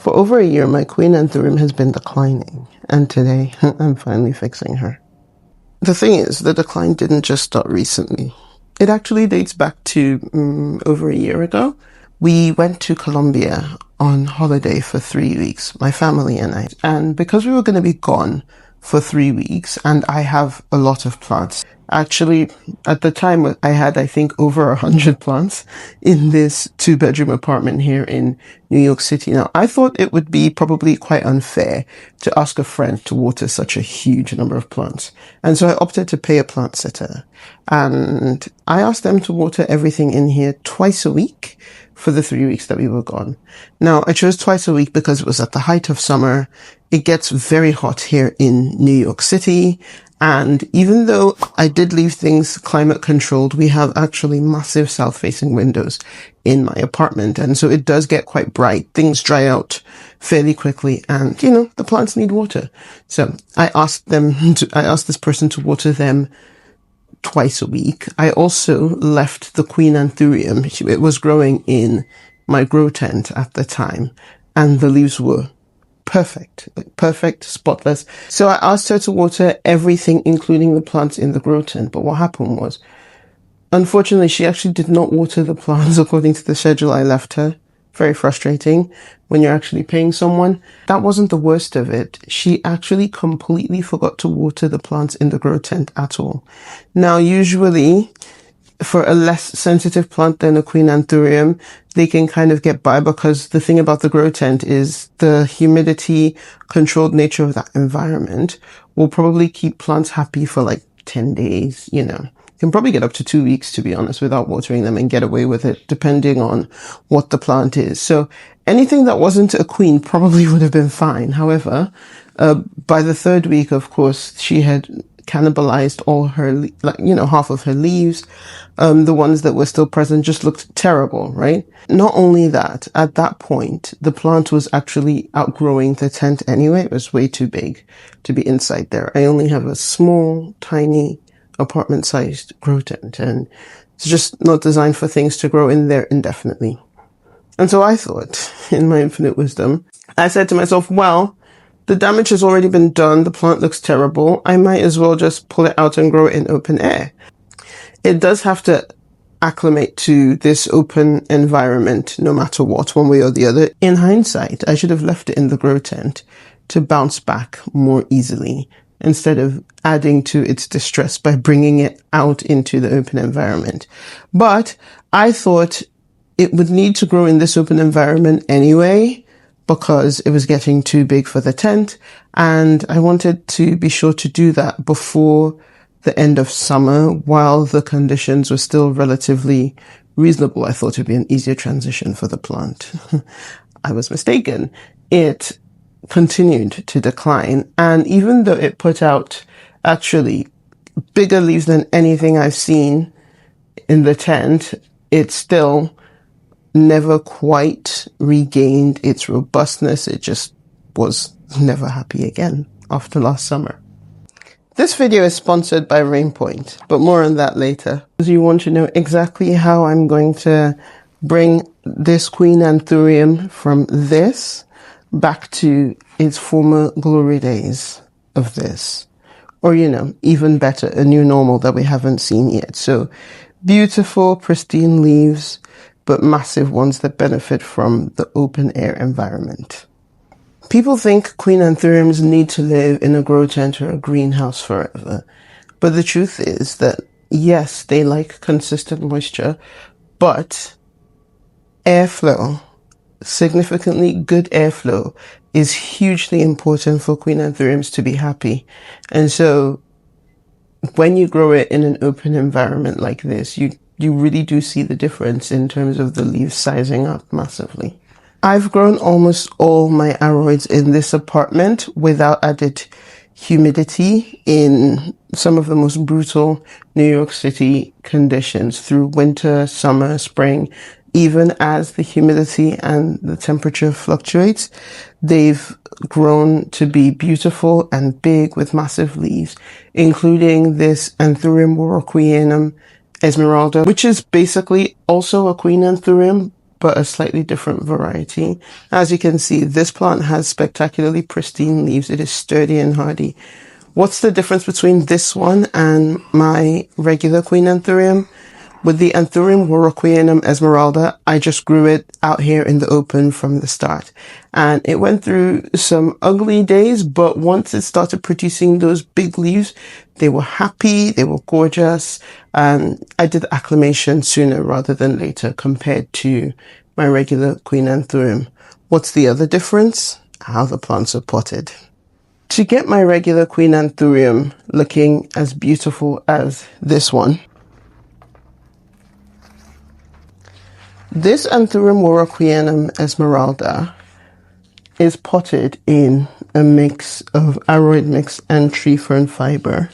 For over a year, my Queen Anthurium has been declining, and today I'm finally fixing her. The thing is, the decline didn't just start recently. It actually dates back to over a year ago. We went to Colombia on holiday for 3 weeks, my family and I. And because we were going to be gone for 3 weeks, and I have a lot of plants. Actually, at the time, I had, I think, over 100 plants in this 2-bedroom apartment here in New York City. Now, I thought it would be probably quite unfair to ask a friend to water such a huge number of plants. And so I opted to pay a plant sitter. And I asked them to water everything in here twice a week for the 3 weeks that we were gone. Now, I chose twice a week because it was at the height of summer. It gets very hot here in New York City. And even though I did leave things climate controlled, we have actually massive south-facing windows in my apartment. And so it does get quite bright. Things dry out fairly quickly. And, the plants need water. So I asked this person to water them twice a week. I also left the Queen Anthurium. It was growing in my grow tent at the time. And the leaves were perfect, spotless. So I asked her to water everything, including the plants in the grow tent. But what happened was, unfortunately, she actually did not water the plants according to the schedule I left her. Very frustrating when you're actually paying someone. That wasn't the worst of it. She actually completely forgot to water the plants in the grow tent at all. Now, usually, for a less sensitive plant than a Queen Anthurium, they can kind of get by, because the thing about the grow tent is the humidity controlled nature of that environment will probably keep plants happy for like 10 days, Can probably get up to 2 weeks, to be honest, without watering them and get away with it, depending on what the plant is. So anything that wasn't a queen probably would have been fine. However, by the 3rd week, of course, she had cannibalized all her, half of her leaves. The ones that were still present just looked terrible, right? Not only that, at that point, the plant was actually outgrowing the tent anyway. It was way too big to be inside there. I only have a small, tiny apartment-sized grow tent, and it's just not designed for things to grow in there indefinitely. And so I thought, in my infinite wisdom, I said to myself, well, the damage has already been done. The plant looks terrible. I might as well just pull it out and grow it in open air. It does have to acclimate to this open environment no matter what, one way or the other. In hindsight, I should have left it in the grow tent to bounce back more easily, instead of adding to its distress by bringing it out into the open environment. But I thought it would need to grow in this open environment anyway, because it was getting too big for the tent, and I wanted to be sure to do that before the end of summer, while the conditions were still relatively reasonable. I thought it would be an easier transition for the plant. I was mistaken. It continued to decline, and even though it put out actually bigger leaves than anything I've seen in the tent, it still never quite regained its robustness. It just was never happy again after last summer. This video is sponsored by RainPoint, but more on that later. If you want to know exactly how I'm going to bring this Queen Anthurium from this back to its former glory days of this, or, even better, a new normal that we haven't seen yet. So beautiful, pristine leaves, but massive ones that benefit from the open air environment. People think Queen Anthuriums need to live in a grow tent or a greenhouse forever. But the truth is that, yes, they like consistent moisture, but airflow, significantly good airflow, is hugely important for Queen Anthuriums to be happy. And so when you grow it in an open environment like this, you really do see the difference in terms of the leaves sizing up massively. I've grown almost all my aroids in this apartment without added humidity in some of the most brutal New York City conditions through winter, summer, spring. Even as the humidity and the temperature fluctuates, they've grown to be beautiful and big with massive leaves, including this Anthurium warocqueanum Esmeralda, which is basically also a Queen Anthurium, but a slightly different variety. As you can see, this plant has spectacularly pristine leaves. It is sturdy and hardy. What's the difference between this one and my regular Queen Anthurium? With the Anthurium warocqueanum esmeralda, I just grew it out here in the open from the start. And it went through some ugly days, but once it started producing those big leaves, they were happy, they were gorgeous, and I did the acclimation sooner rather than later compared to my regular Queen Anthurium. What's the other difference? How the plants are potted. To get my regular Queen Anthurium looking as beautiful as this one, this Anthurium warocqueanum esmeralda is potted in a mix of aroid mix and tree fern fiber,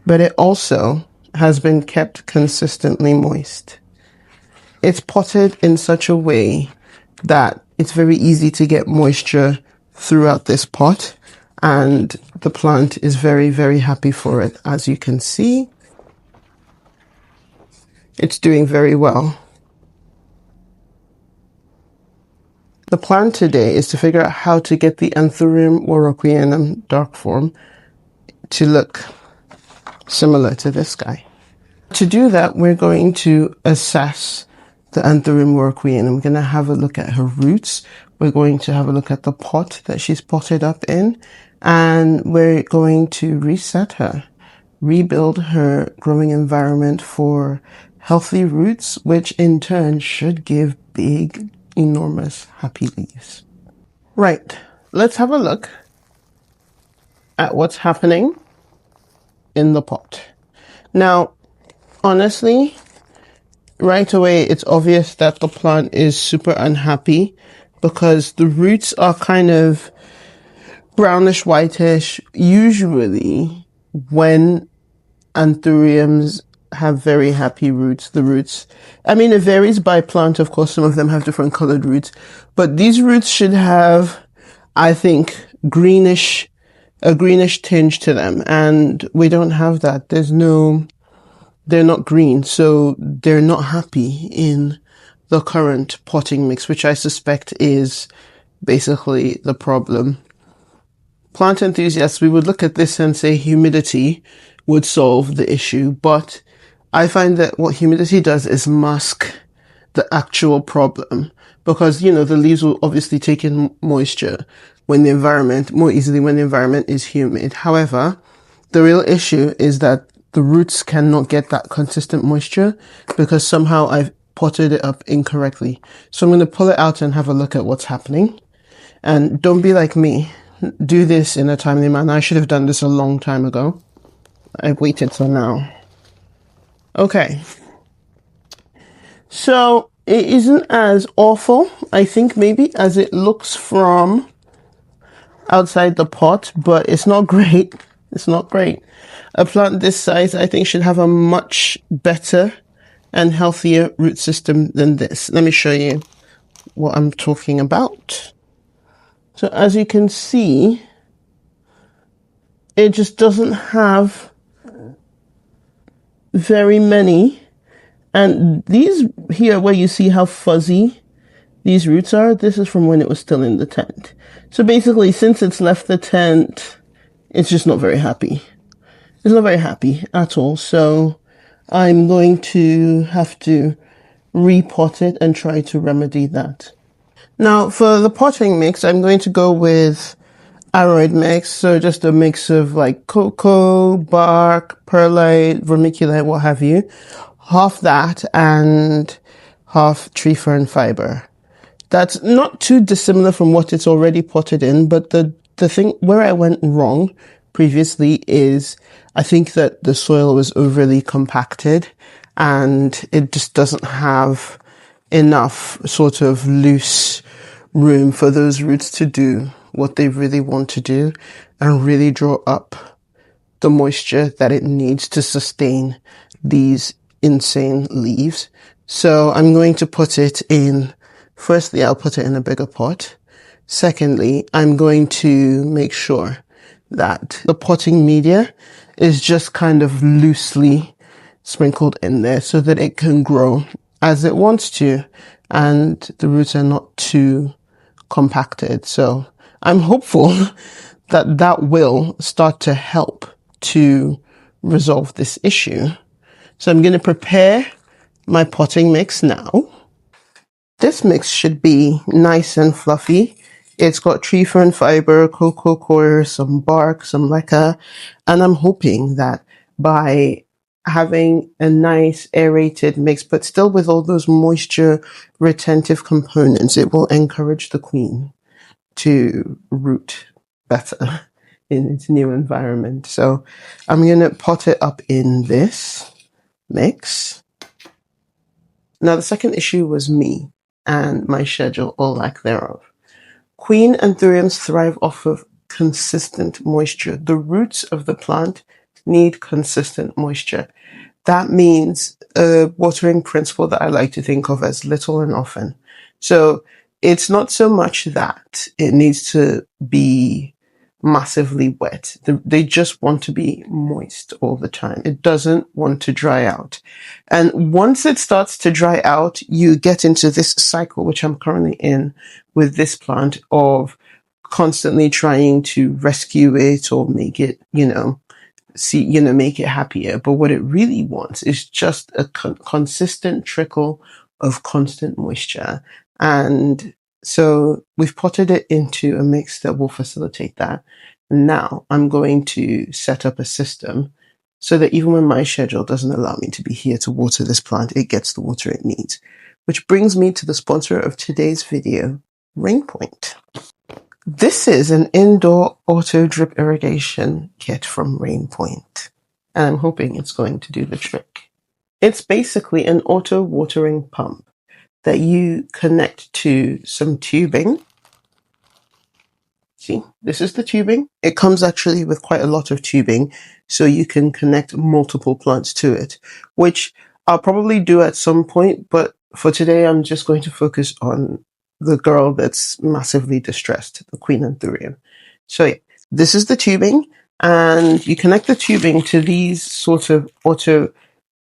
but it also has been kept consistently moist. It's potted in such a way that it's very easy to get moisture throughout this pot, and the plant is very, very happy for it. As you can see, it's doing very well. The plan today is to figure out how to get the Anthurium warocqueanum dark form to look similar to this guy. To do that, we're going to assess the Anthurium warocqueanum. We're going to have a look at her roots. We're going to have a look at the pot that she's potted up in, and we're going to reset her, rebuild her growing environment for healthy roots, which in turn should give big, enormous, happy leaves. Right, let's have a look at what's happening in the pot. Now, honestly, right away, it's obvious that the plant is super unhappy because the roots are kind of brownish whitish. Usually, when anthuriums have very happy roots, it varies by plant, of course. Some of them have different colored roots, but these roots should have, I think, a greenish tinge to them, and we don't have that. They're not green, so they're not happy in the current potting mix, which I suspect is basically the problem. Plant enthusiasts, we would look at this and say humidity would solve the issue, but I find that what humidity does is mask the actual problem, because, the leaves will obviously take in moisture more easily when the environment is humid. However, the real issue is that the roots cannot get that consistent moisture because somehow I've potted it up incorrectly. So I'm going to pull it out and have a look at what's happening. And don't be like me. Do this in a timely manner. I should have done this a long time ago. I've waited till now. Okay. So it isn't as awful, I think, maybe, as it looks from outside the pot, but it's not great. It's not great. A plant this size, I think, should have a much better and healthier root system than this. Let me show you what I'm talking about. So as you can see, it just doesn't have very many. And these here, where you see how fuzzy these roots are, this is from when it was still in the tent. So basically, since it's left the tent, it's just not very happy. It's not very happy at all. So I'm going to have to repot it and try to remedy that. Now, for the potting mix, I'm going to go with aroid mix. So just a mix of like cocoa, bark, perlite, vermiculite, what have you. Half that and half tree fern fiber. That's not too dissimilar from what it's already potted in, but the thing where I went wrong previously is I think that the soil was overly compacted and it just doesn't have enough sort of loose room for those roots to do what they really want to do and really draw up the moisture that it needs to sustain these insane leaves. So I'm going to put it in, firstly, I'll put it in a bigger pot. Secondly, I'm going to make sure that the potting media is just kind of loosely sprinkled in there so that it can grow as it wants to, and the roots are not too compacted. So I'm hopeful that that will start to help to resolve this issue. So I'm going to prepare my potting mix now. This mix should be nice and fluffy. It's got tree fern fiber, cocoa coir, some bark, some leca, and I'm hoping that by having a nice aerated mix, but still with all those moisture retentive components, it will encourage the queen to root better in its new environment. So I'm going to pot it up in this mix. Now, the second issue was me and my schedule or lack thereof. Queen Anthuriums thrive off of consistent moisture. The roots of the plant need consistent moisture. That means a watering principle that I like to think of as little and often. So it's not so much that it needs to be massively wet. They just want to be moist all the time. It doesn't want to dry out. And once it starts to dry out, you get into this cycle, which I'm currently in with this plant, of constantly trying to rescue it or make it, make it happier. But what it really wants is just a consistent trickle of constant moisture. And so we've potted it into a mix that will facilitate that. Now I'm going to set up a system so that even when my schedule doesn't allow me to be here to water this plant, it gets the water it needs. Which brings me to the sponsor of today's video, RainPoint. This is an indoor auto drip irrigation kit from RainPoint, and I'm hoping it's going to do the trick. It's basically an auto watering pump that you connect to some tubing. See, this is the tubing. It comes actually with quite a lot of tubing, so you can connect multiple plants to it, which I'll probably do at some point, but for today, I'm just going to focus on the girl that's massively distressed, the Queen Anthurium. So yeah, this is the tubing, and you connect the tubing to these sort of auto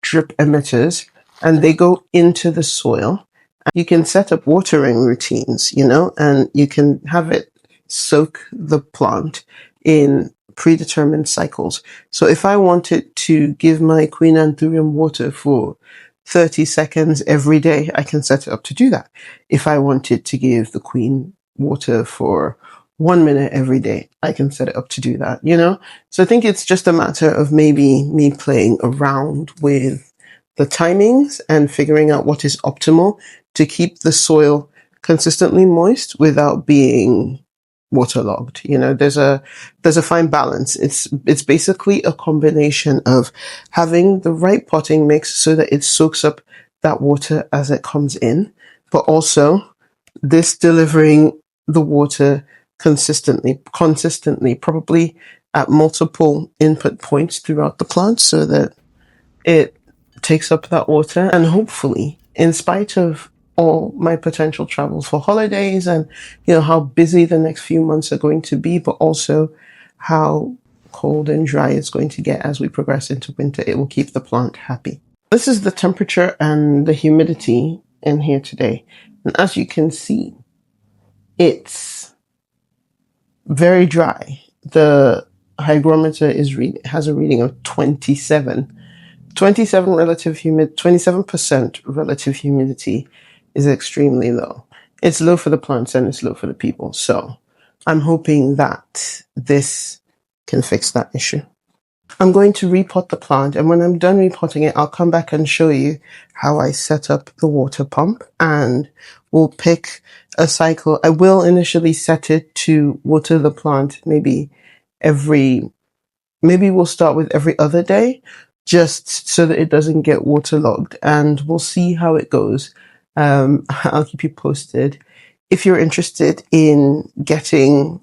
drip emitters, and they go into the soil. You can set up watering routines, and you can have it soak the plant in predetermined cycles. So if I wanted to give my Queen Anthurium water for 30 seconds every day, I can set it up to do that. If I wanted to give the queen water for 1 minute every day, I can set it up to do that, So I think it's just a matter of maybe me playing around with the timings and figuring out what is optimal to keep the soil consistently moist without being waterlogged. There's a fine balance. It's basically a combination of having the right potting mix so that it soaks up that water as it comes in, but also this delivering the water consistently, probably at multiple input points throughout the plant so that it takes up that water. And hopefully, in spite of all my potential travels for holidays and, how busy the next few months are going to be, but also how cold and dry it's going to get as we progress into winter, it will keep the plant happy. This is the temperature and the humidity in here today. And as you can see, it's very dry. The hygrometer has a reading of 27. 27% relative humidity is extremely low. It's low for the plants and it's low for the people. So I'm hoping that this can fix that issue. I'm going to repot the plant, and when I'm done repotting it, I'll come back and show you how I set up the water pump, and we'll pick a cycle. I will initially set it to water the plant maybe we'll start with every other day, just so that it doesn't get waterlogged, and we'll see how it goes. I'll keep you posted. If you're interested in getting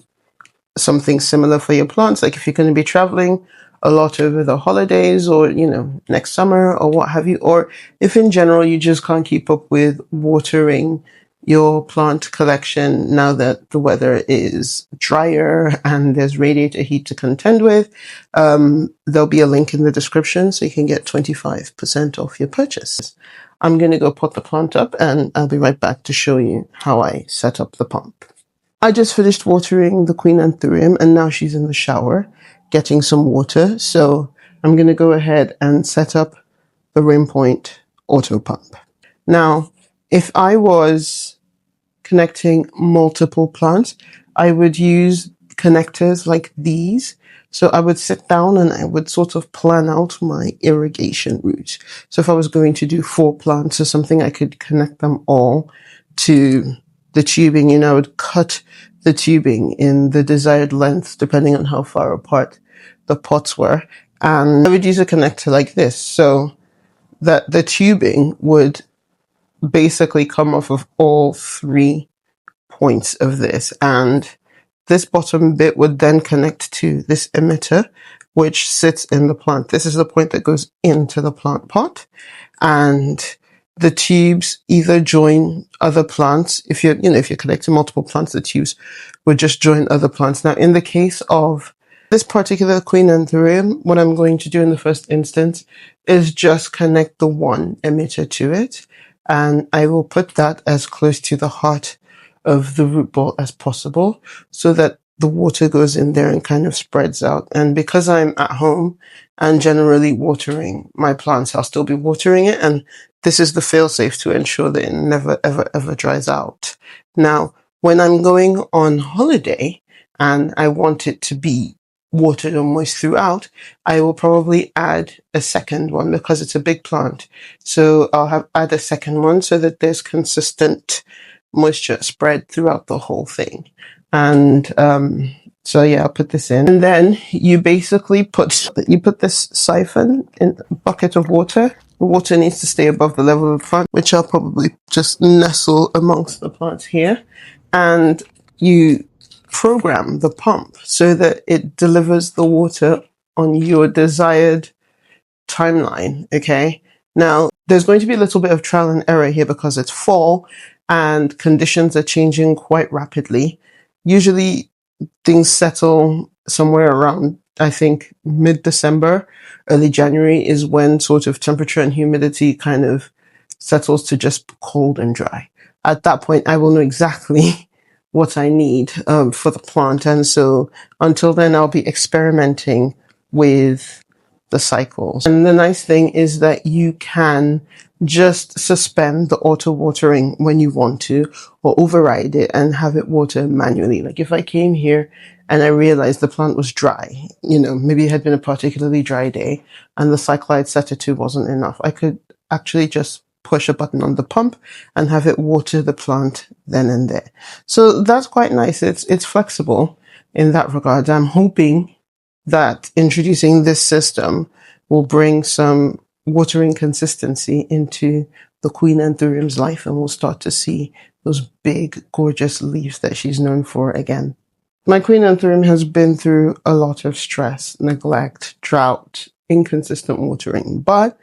something similar for your plants, like if you're going to be traveling a lot over the holidays or, next summer or what have you, or if in general you just can't keep up with watering your plant collection now that the weather is drier and there's radiator heat to contend with. There'll be a link in the description so you can get 25% off your purchase. I'm going to go pot the plant up and I'll be right back to show you how I set up the pump. I just finished watering the Queen Anthurium and now she's in the shower getting some water. So I'm going to go ahead and set up the RainPoint auto pump. Now, if I was connecting multiple plants, I would use connectors like these. So I would sit down and I would sort of plan out my irrigation route. So if I was going to do 4 plants or something, I could connect them all to the tubing. I would cut the tubing in the desired length depending on how far apart the pots were. And I would use a connector like this so that the tubing would basically come off of all 3 points of this, and this bottom bit would then connect to this emitter which sits in the plant. This is the point that goes into the plant pot, and the tubes either join other plants. If you're connecting multiple plants, the tubes would just join other plants. Now, in the case of this particular Queen Anthurium, what I'm going to do in the first instance is just connect the one emitter to it, and I will put that as close to the heart of the root ball as possible so that the water goes in there and kind of spreads out. And because I'm at home and generally watering my plants, I'll still be watering it, and this is the fail-safe to ensure that it never, ever, ever dries out. Now, when I'm going on holiday and I want it to be watered or moist throughout, I will probably add a second one because it's a big plant. So I'll add a second one so that there's consistent moisture spread throughout the whole thing. And so yeah, I'll put this in, and then you basically put this siphon in a bucket of water. The water needs to stay above the level of the plant, which I'll probably just nestle amongst the plants here, and you program the pump so that it delivers the water on your desired timeline. Okay, now there's going to be a little bit of trial and error here because it's fall and conditions are changing quite rapidly. Usually things settle somewhere around, I think, mid-December, early January is when sort of temperature and humidity kind of settles to just cold and dry. At that point, I will know exactly what I need for the plant. And so until then, I'll be experimenting with the cycles. And the nice thing is that you can just suspend the auto watering when you want to, or override it and have it water manually. Like if I came here and I realized the plant was dry, maybe it had been a particularly dry day and the cycle I'd set it to wasn't enough, I could actually just push a button on the pump and have it water the plant then and there. So that's quite nice. It's flexible in that regard. I'm hoping that introducing this system will bring some watering consistency into the Queen Anthurium's life, and we'll start to see those big, gorgeous leaves that she's known for again. My Queen Anthurium has been through a lot of stress, neglect, drought, inconsistent watering, but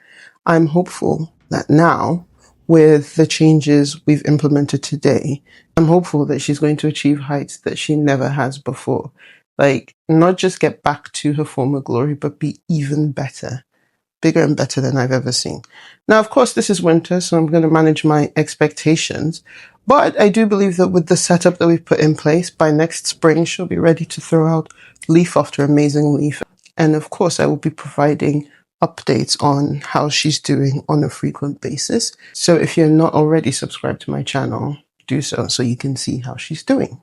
I'm hopeful that now, with the changes we've implemented today, I'm hopeful that she's going to achieve heights that she never has before. Like, not just get back to her former glory, but be even better. Bigger and better than I've ever seen. Now, of course, this is winter, so I'm going to manage my expectations. But I do believe that with the setup that we've put in place, by next spring, she'll be ready to throw out leaf after amazing leaf. And of course, I will be providing updates on how she's doing on a frequent basis. So if you're not already subscribed to my channel, do so you can see how she's doing.